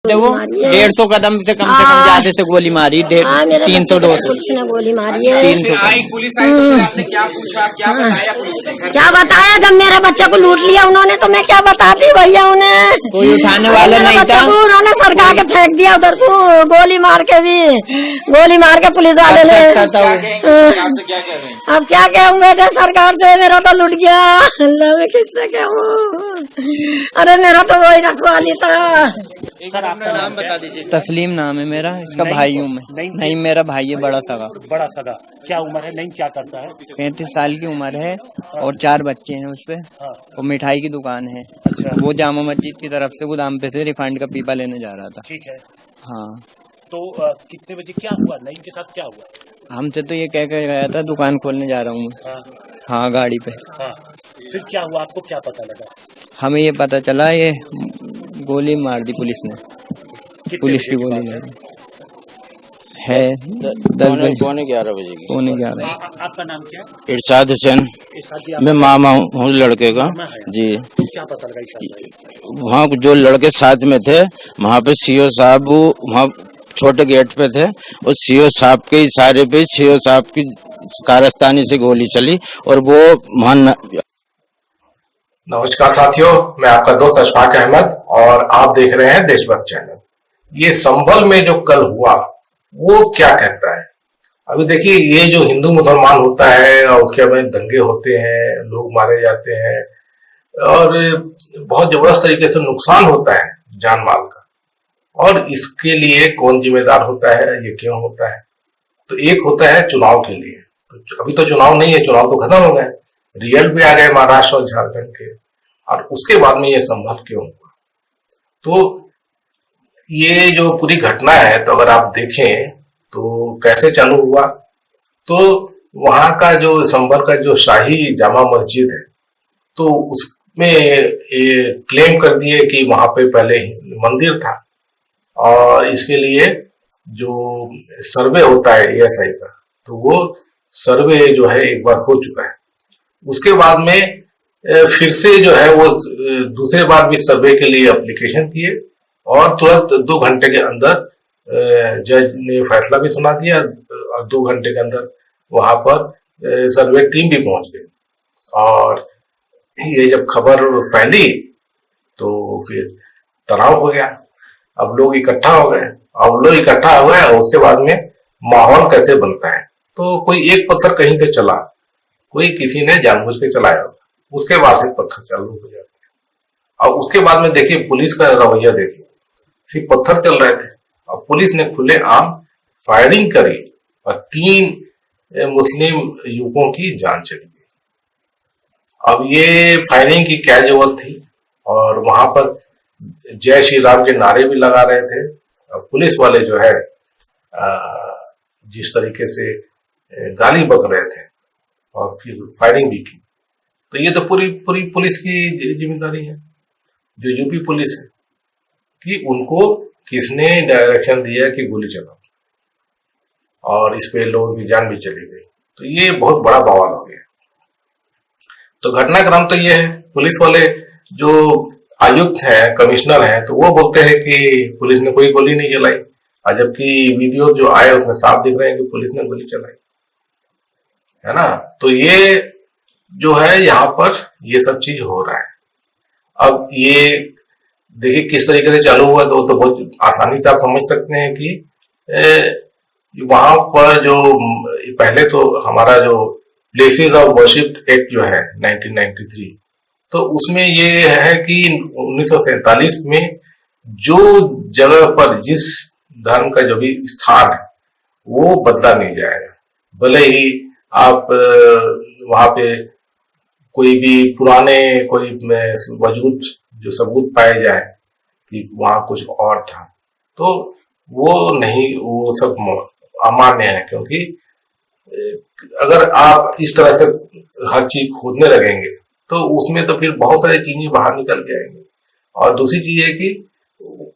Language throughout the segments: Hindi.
वो 150 कदम से कम ज्यादा से गोली मारी, 300 डोज पुलिस ने गोली मारी है। 300 पुलिस आई तो फिर आपने क्या पूछा, क्या बताया पुलिस ने? क्या बताया, जब मेरे बच्चे को लूट लिया उन्होंने तो मैं क्या बताती भैया उन्हें। कोई उठाने वाला नहीं था, उन्होंने सरका के फेंक दिया उधर को, गोली मार के भी, गोली मार के पुलिस वाले ने। अब क्या कहूँ बेटे सरकार से, मेरा तो लुट गया, अल्लाह में किससे कहूँ। अरे मेरा तो वही रखवाली था। सर आपका नाम बता दीजिए। तस्लीम नाम है मेरा, इसका भाई हूँ मैं। नहीं मेरा भाई है, बड़ा सगा। बड़ा सगा। क्या उम्र है? नहीं क्या करता है? 35 साल की उम्र है और 4 बच्चे हैं उसपे, और मिठाई की दुकान है। अच्छा। वो जामा मस्जिद की तरफ से गोदाम पे से रिफाइंड का पीपा लेने जा रहा था। ठीक है। हाँ। तो कितने बजे क्या हुआ? नईम के साथ क्या हुआ? हमसे तो ये कह कर गया था दुकान खोलने जा रहा हूँ। हाँ गाड़ी पे। हाँ। फिर क्या हुआ, आपको क्या पता लगा? हमें ये पता चला ये गोली मार दी पुलिस ने, पुलिस की गोली है 10-11 बजे की। 11:15। आपका नाम क्या? इरशाद हुसैन। इरशाद जी, मैं मामा हूँ लड़के का जी। क्या पता लगा इरशाद? वहाँ जो लड़के साथ में थे, वहाँ पे सीओ साहब वहाँ छोटे गेट पे थे, उस सीओ साहब के इशारे पे सीओ साहब की कारस्तानी से गोली चली और वो वहाँ नमस्कार साथियों, मैं आपका दोस्त अशफाक अहमद और आप देख रहे हैं देशभक्त चैनल। ये संभल में जो कल हुआ वो क्या कहता है? अभी देखिए, ये जो हिंदू मुसलमान होता है और उसके बाद दंगे होते हैं, लोग मारे जाते हैं और बहुत जबरदस्त तरीके से नुकसान होता है जान माल का, और इसके लिए कौन जिम्मेदार होता है, ये क्यों होता है? तो एक होता है चुनाव के लिए, अभी तो चुनाव नहीं है, चुनाव तो खत्म हो गए, रिजल्ट भी आ गए महाराष्ट्र और झारखंड के, और उसके बाद में ये संभव क्यों हुआ? तो ये जो पूरी घटना है, तो अगर आप देखें तो कैसे चालू हुआ, तो वहां का जो संभल का जो शाही जामा मस्जिद है, तो उसमें ये क्लेम कर दिए कि वहां पे पहले ही मंदिर था और इसके लिए जो सर्वे होता है एएसआई का, तो वो सर्वे जो है एक बार हो चुका है। उसके बाद में फिर से जो है वो दूसरे बार भी सर्वे के लिए एप्लीकेशन किए और तुरंत 2 घंटे के अंदर जज ने फैसला भी सुना दिया और 2 घंटे के अंदर वहां पर सर्वे टीम भी पहुंच गई। और ये जब खबर फैली तो फिर तनाव हो गया, अब लोग इकट्ठा हो गए, और उसके बाद में माहौल कैसे बनता है, तो कोई एक पत्थर कहीं से चला, कोई किसी ने जानबूझ के चलाया, उसके बाद से पत्थर चालू हो जाते हैं। और उसके बाद में देखिए पुलिस का रवैया देखिए, सिर्फ पत्थर चल रहे थे और पुलिस ने खुले आम फायरिंग करी और 3 मुस्लिम युवकों की जान चली गई। अब ये फायरिंग की क्या जरूरत थी? और वहां पर जय श्री राम के नारे भी लगा रहे थे और पुलिस वाले जो है जिस तरीके से गाली बक रहे थे और फिर फायरिंग भी की, तो ये तो पूरी पुलिस की जिम्मेदारी है, जो यूपी पुलिस है, कि उनको किसने डायरेक्शन दिया कि गोली चलाओ, और इस पे लोगों की जान भी चली गई। तो ये बहुत बड़ा बवाल हो गया। तो घटनाक्रम तो ये है, पुलिस वाले जो आयुक्त हैं, कमिश्नर हैं, तो वो बोलते हैं कि पुलिस ने कोई गोली नहीं चलाई, और जबकि वीडियो जो आए उसमें साफ दिख रहे हैं कि पुलिस ने गोली चलाई है ना। तो ये जो है यहाँ पर ये सब चीज हो रहा है। अब ये देखिए किस तरीके से चालू हुआ, तो बहुत आसानी से आप समझ सकते हैं कि वहां पर जो पहले तो हमारा जो प्लेसेस ऑफ वर्शिप एक्ट जो है 1993, तो उसमें ये है कि 1947 में जो जगह पर जिस धर्म का जो भी स्थान है वो बदला नहीं जाएगा, भले ही आप वहां पे कोई भी पुराने कोई वजूद जो सबूत पाए जाए कि वहां कुछ और था, तो वो नहीं, वो सब अमान्य है। क्योंकि अगर आप इस तरह से हर चीज खोदने लगेंगे तो उसमें तो फिर बहुत सारी चीजें बाहर निकल के आएंगी। और दूसरी चीज है कि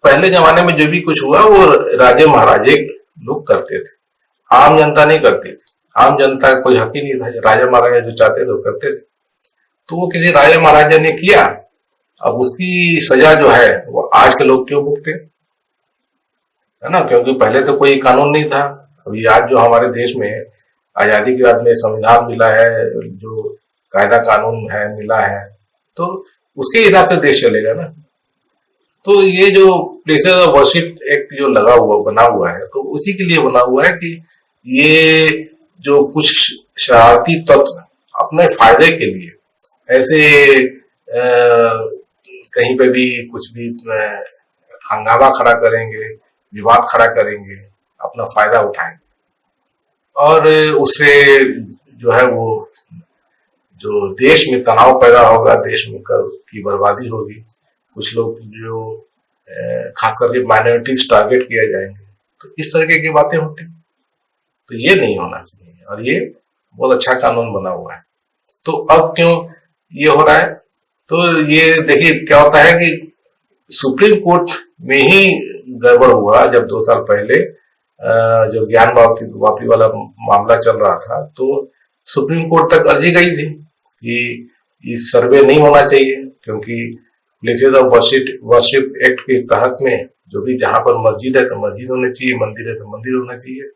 पहले जमाने में जो भी कुछ हुआ वो राजे महाराजे लोग करते थे, आम जनता नहीं करती थी। आम जनता का कोई हक ही नहीं था, राजा महाराजा जो चाहते थे वो करते थे। तो वो किसी राजा महाराजा ने किया, अब उसकी सजा जो है वो आज के लोग क्यों भुगते? है ना, क्योंकि पहले तो कोई कानून नहीं था। अभी आज जो हमारे देश में आजादी के बाद में संविधान मिला है, जो कायदा कानून है मिला है, तो उसके हिसाब से देश चलेगा ना। तो ये जो प्लेसेस ऑफ वर्शिप एक्ट जो लगा हुआ बना हुआ है, तो उसी के लिए बना हुआ है कि ये जो कुछ शरारती तत्व अपने फायदे के लिए ऐसे कहीं पे भी कुछ भी हंगामा खड़ा करेंगे, विवाद खड़ा करेंगे, अपना फायदा उठाएंगे और उससे जो है वो जो देश में तनाव पैदा होगा, देश में की बर्बादी होगी। कुछ लोग जो खास करके माइनॉरिटीज टारगेट किया जाएंगे, तो इस तरीके की बातें होती, तो ये नहीं होना चाहिए और ये बहुत अच्छा कानून बना हुआ है। तो अब क्यों ये हो रहा है? तो ये देखिए क्या होता है कि सुप्रीम कोर्ट में ही गड़बड़ हुआ। जब 2 साल पहले जो ज्ञान वापी वाला मामला चल रहा था, तो सुप्रीम कोर्ट तक अर्जी गई थी कि इस सर्वे नहीं होना चाहिए, क्योंकि प्लेसेस ऑफ वर्शिप एक्ट के तहत में जो भी जहां पर मस्जिद है तो मस्जिद होनी चाहिए, मंदिर है तो मंदिर होना चाहिए।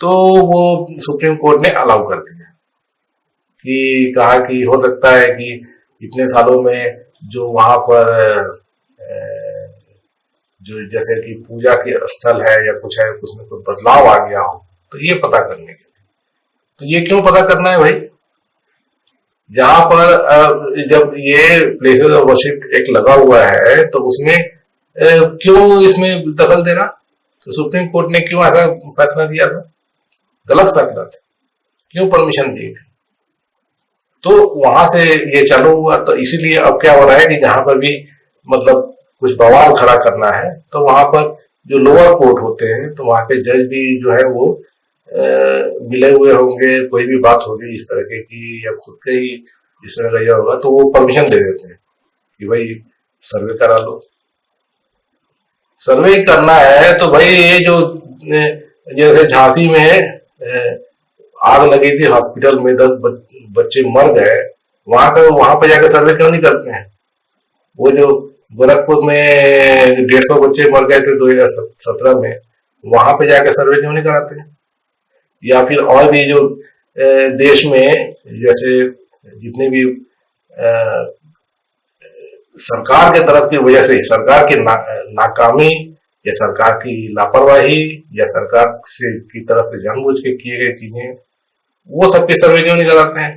तो वो सुप्रीम कोर्ट ने अलाउ कर दिया कि कहा कि हो सकता है कि इतने सालों में जो वहां पर जो जैसे कि पूजा के स्थल है या कुछ है, उसमें कोई बदलाव आ गया हो, तो ये पता करने के लिए। तो ये क्यों पता करना है भाई? जहां पर जब ये प्लेसेस ऑफ वर्शिप एक्ट लगा हुआ है, तो उसमें क्यों इसमें दखल देना? तो सुप्रीम कोर्ट ने क्यों ऐसा फैसला दिया था? गलत फैसला था, क्यों परमिशन दी थी? तो वहां से ये चालू हुआ। तो इसीलिए अब क्या हो रहा है कि जहां पर भी मतलब कुछ बवाल खड़ा करना है, तो वहां पर जो लोअर कोर्ट होते हैं, तो वहां के जज भी जो है वो मिले हुए होंगे, कोई भी बात होगी इस तरह की या खुद के ही इस तरह का होगा, तो वो परमिशन दे देते हैं कि भाई सर्वे करा लो। सर्वे करना है तो भाई ये जो जैसे झांसी में आग लगी थी हॉस्पिटल में, 10 बच्चे मर गए, वहां पर जाकर सर्वे क्यों नहीं करते हैं? वो जो गोरखपुर में 150 बच्चे मर गए थे 2017 में, वहां पे जाकर सर्वे क्यों नहीं कराते हैं? या फिर और भी जो देश में जैसे जितने भी सरकार के तरफ की वजह से, सरकार की नाकामी या सरकार की लापरवाही या सरकार से की तरफ से जानबूझ के किए गए चीजें, वो सबके सर्वे क्यों नहीं कराते हैं?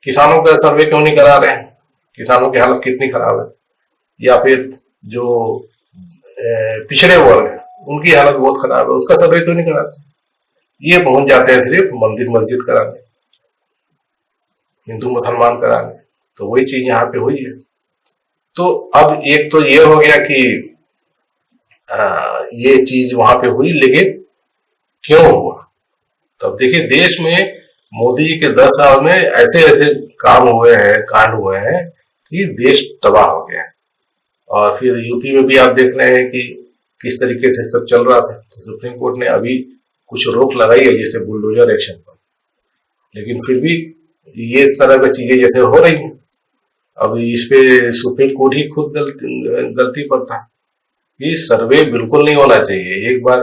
किसानों का सर्वे क्यों नहीं करा रहे हैं? किसानों की हालत कितनी खराब है। या फिर जो पिछड़े वर्ग है उनकी हालत बहुत खराब है, उसका सर्वे क्यों नहीं कराते? ये पहुंच जाते हैं सिर्फ मंदिर मस्जिद कराने, हिंदू मुसलमान कराने। तो वही चीज यहाँ पे हुई है। तो अब एक तो ये हो गया कि ये चीज वहां पे हुई, लेकिन क्यों हुआ? तो अब देखिए देश में मोदी जी के 10 साल में ऐसे ऐसे काम हुए हैं, कांड हुए हैं कि देश तबाह हो गया है। और फिर यूपी में भी आप देख रहे हैं कि किस तरीके से सब चल रहा था। तो सुप्रीम कोर्ट ने अभी कुछ रोक लगाई है, जैसे बुलडोजर एक्शन पर, लेकिन फिर भी ये तरह की चीजें जैसे हो रही हैं। अब इस पे सुप्रीम कोर्ट ही खुद गलती पर था। ये सर्वे बिल्कुल नहीं होना चाहिए। एक बार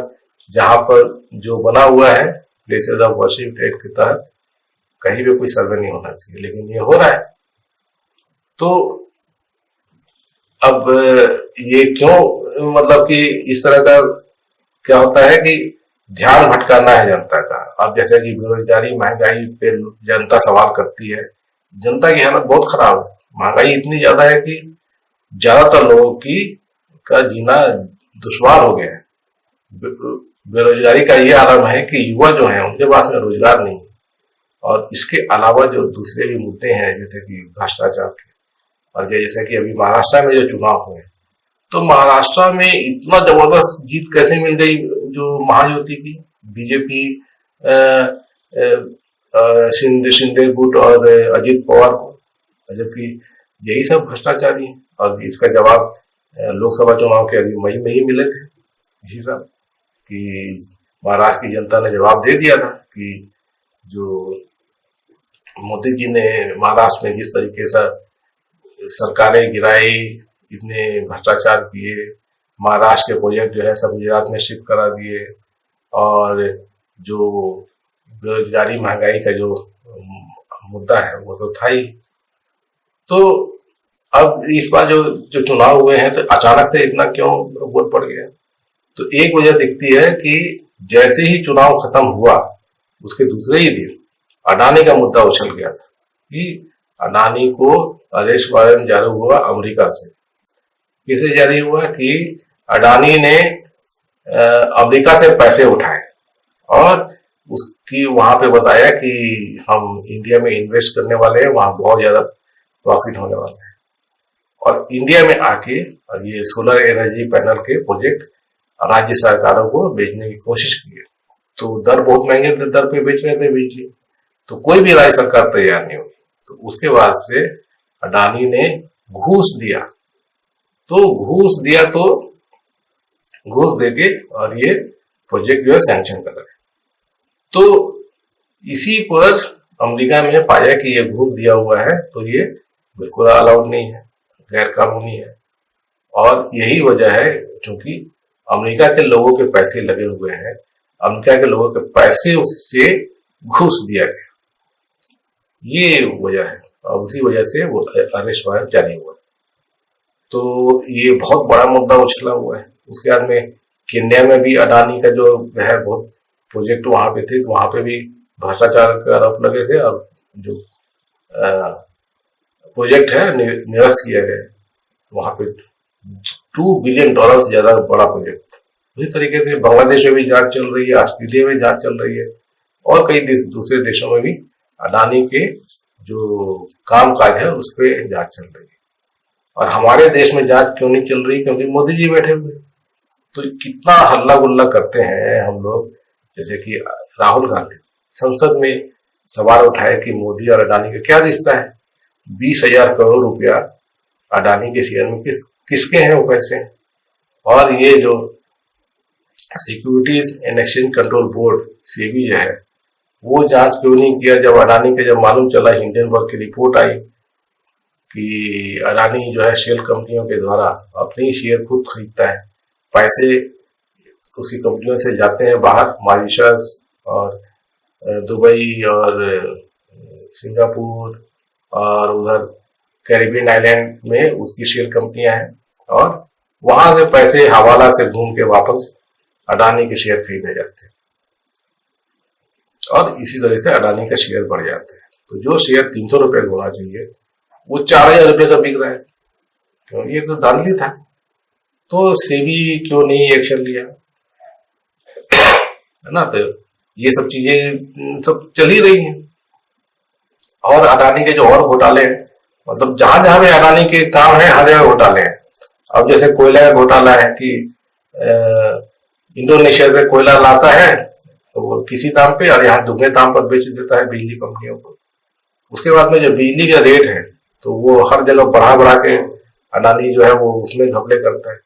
जहां पर जो बना हुआ है प्लेसेस ऑफ वर्शिप एक्ट के तहत, कहीं भी कोई सर्वे नहीं होना चाहिए, लेकिन ये हो रहा है। तो अब ये क्यों, मतलब कि इस तरह का क्या होता है कि ध्यान भटकाना है जनता का। अब जैसे कि बेरोजगारी, महंगाई पे जनता सवाल करती है, जनता की हालत बहुत खराब है। महंगाई इतनी ज्यादा है कि ज्यादातर लोगों की का जीना दुश्वार हो गया है। बेरोजगारी का ये आलम है कि युवा जो है उनके पास में रोजगार नहीं है। और इसके अलावा जो दूसरे भी मुद्दे हैं, जैसे कि भ्रष्टाचार के, और जैसे कि अभी महाराष्ट्र में जो चुनाव हुए, तो महाराष्ट्र में इतना जबरदस्त जीत कैसे मिल गई जो महायुति की बीजेपी, शिंदे गुट और अजित पवार को, जबकि यही सब भ्रष्टाचारी है। और इसका जवाब लोकसभा चुनाव के अभी मई में ही मिले थे इसी साल, कि महाराष्ट्र की जनता ने जवाब दे दिया था कि जो मोदी जी ने महाराष्ट्र में जिस तरीके से सरकारें गिराई, इतने भ्रष्टाचार किए, महाराष्ट्र के प्रोजेक्ट जो है सब गुजरात में शिफ्ट करा दिए, और जो बेरोजगारी महंगाई का जो मुद्दा है वो तो था ही। तो अब इस बार जो चुनाव हुए हैं तो अचानक से इतना क्यों वोट पड़ गया? तो एक वजह दिखती है कि जैसे ही चुनाव खत्म हुआ उसके दूसरे ही दिन अडानी का मुद्दा उछल गया था कि अडानी को अरेस्ट वारंट जारी हुआ अमेरिका से। कैसे जारी हुआ कि अडानी ने अमेरिका से पैसे उठाए और उसकी वहां पे बताया कि हम इंडिया में इन्वेस्ट करने वाले हैं, वहां बहुत ज्यादा प्रॉफिट होने वाला है, और इंडिया में आके और ये सोलर एनर्जी पैनल के प्रोजेक्ट राज्य सरकारों को बेचने की कोशिश की। तो दर बहुत महंगे दर पे बेच रहे थे बिजली, तो कोई भी राज्य सरकार तैयार नहीं हुई। तो उसके बाद से अडानी ने घूस दिया, तो घूस देके और ये प्रोजेक्ट जो है सैंक्शन कर रहे। तो इसी पर अमेरिका में पाया कि ये घूस दिया हुआ है तो ये बिल्कुल अलाउड नहीं है, गैर कानूनी है, और यही वजह है क्योंकि अमेरिका के लोगों के पैसे लगे हुए हैं, अमेरिका के लोगों के पैसे उससे घूस दिया गया, ये वजह है, और उसी वजह से वो अरेस्ट वारंट जारी हुआ। तो ये बहुत बड़ा मुद्दा उछला हुआ है। उसके बाद में केन्या में भी अडानी का जो है बहुत प्रोजेक्ट वहां पे थे, तो वहां पे भी भ्रष्टाचार के आरोप लगे थे और जो प्रोजेक्ट है निरस्त किया गया। वहां पे $2 बिलियन से ज्यादा बड़ा प्रोजेक्ट। उसी तरीके से बांग्लादेश में भी जांच चल रही है, ऑस्ट्रेलिया में जांच चल रही है, और कई दूसरे देशों में भी अडानी के जो काम काज है उस पर जांच चल रही है। और हमारे देश में जांच क्यों नहीं चल रही? क्योंकि मोदी जी बैठे हुए। तो कितना हल्ला गुल्ला करते हैं हम लोग, जैसे कि राहुल गांधी संसद में सवाल उठाए कि मोदी और अडानी का क्या रिश्ता है। 20,000 करोड़ रुपया अडानी के शेयर में किसके हैं वो पैसे। और ये जो securities and exchange control board SEBI जो है वो जांच क्यों नहीं किया? जब अडानी के जब मालूम चला, हिंडनबर्ग की रिपोर्ट आई कि अडानी जो है शेल कंपनियों के द्वारा अपने ही शेयर खुद खरीदता है, पैसे उसकी कंपनियों से जाते हैं बाहर, मॉरिशस और दुबई और सिंगापुर और उधर कैरिबियन आइलैंड में उसकी शेयर कंपनियां हैं, और वहां से पैसे हवाला से घूम के वापस अडानी के शेयर खरीदे जाते हैं, और इसी तरह से अडानी का शेयर बढ़ जाता है। तो जो शेयर 300 रुपए का होना चाहिए वो 4,000 रुपए का बिक रहा है। क्यों? ये तो धांधली था। तो सेबी क्यों नहीं एक्शन लिया, है ना? तो ये सब चीजें सब चल ही रही हैं। और अडानी के जो और घोटाले हैं, मतलब जहां जहां भी अडानी के काम है हर जगह घोटाले हैं। अब जैसे कोयला का घोटाला है कि इंडोनेशिया से कोयला लाता है तो वो किसी दाम पे और यहाँ दुगने दाम पर बेच देता है बिजली कंपनियों को। उसके बाद में जो बिजली का रेट है तो वो हर जगह बढ़ा बढ़ा के अडानी जो है वो उसमें घपले करता है।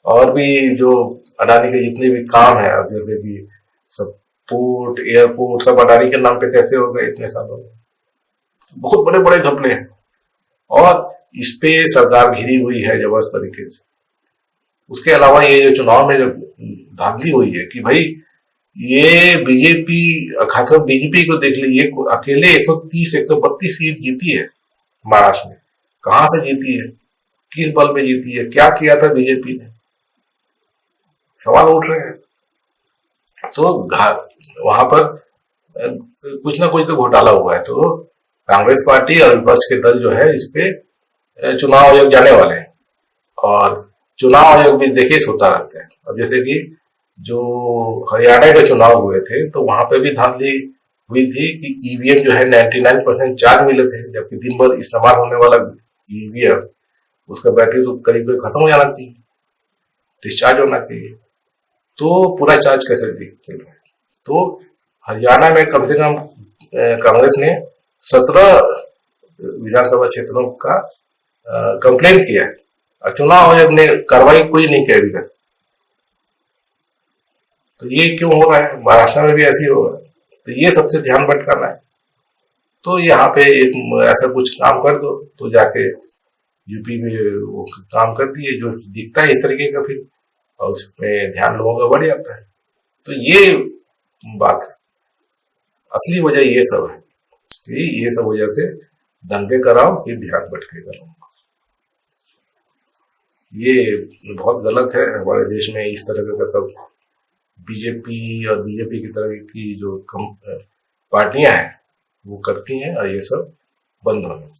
और भी जो अडानी के जितने भी काम है, अब जैसे भी सब पोर्ट, एयरपोर्ट सब अडानी के नाम पे कैसे हो गए इतने सालों में, बहुत बड़े बड़े घपले हैं। और इस पे सरकार घिरी हुई है जबरदस्त तरीके से। उसके अलावा ये जो चुनाव में जो धांधली हुई है कि भाई ये बीजेपी, खासकर बीजेपी को देख लीजिए, अकेले 130-132 सीट जीती है महाराष्ट्र में। कहां से जीती है, किस बल पे जीती है, क्या किया था बीजेपी ने, सवाल उठ रहे हैं। तो वहां पर कुछ ना कुछ तो घोटाला हुआ है। तो कांग्रेस पार्टी और विपक्ष के दल जो है इस पे चुनाव आयोग जाने वाले हैं, और चुनाव आयोग भी देखिए सोता रहता है। अब जैसे कि जो हरियाणा के चुनाव हुए थे तो वहां पे भी धांधली हुई थी कि ईवीएम जो है 99% चार्ज मिले थे, जबकि दिन भर इस्तेमाल होने वाला ईवीएम उसका बैटरी तो करीब खत्म हो जाना चाहिए, डिस्चार्ज होना चाहिए। तो पूरा चार्ज कैसे दिख? तो हरियाणा में कम से कम कांग्रेस ने 17 विधानसभा क्षेत्रों का कंप्लेन किया है, और चुनाव आयोग ने कार्रवाई कोई नहीं की अभी तक। तो ये क्यों हो रहा है? महाराष्ट्र में भी ऐसी हो रहा है। तो ये सबसे ध्यान भटकाना है। तो यहाँ पे एक ऐसा कुछ काम कर दो तो जाके यूपी में वो काम करती है, जो दिखता है इस तरीके का फिर, और उसमें ध्यान लोगों का बढ़ जाता है। तो ये बात है, असली वजह ये सब है कि ये सब वजह से दंगे कराओ फिर ध्यान भटके करो। ये बहुत गलत है हमारे देश में इस तरह का सब बीजेपी और बीजेपी की तरह की जो पार्टियां हैं वो करती हैं, और ये सब बंद होना चाहिए।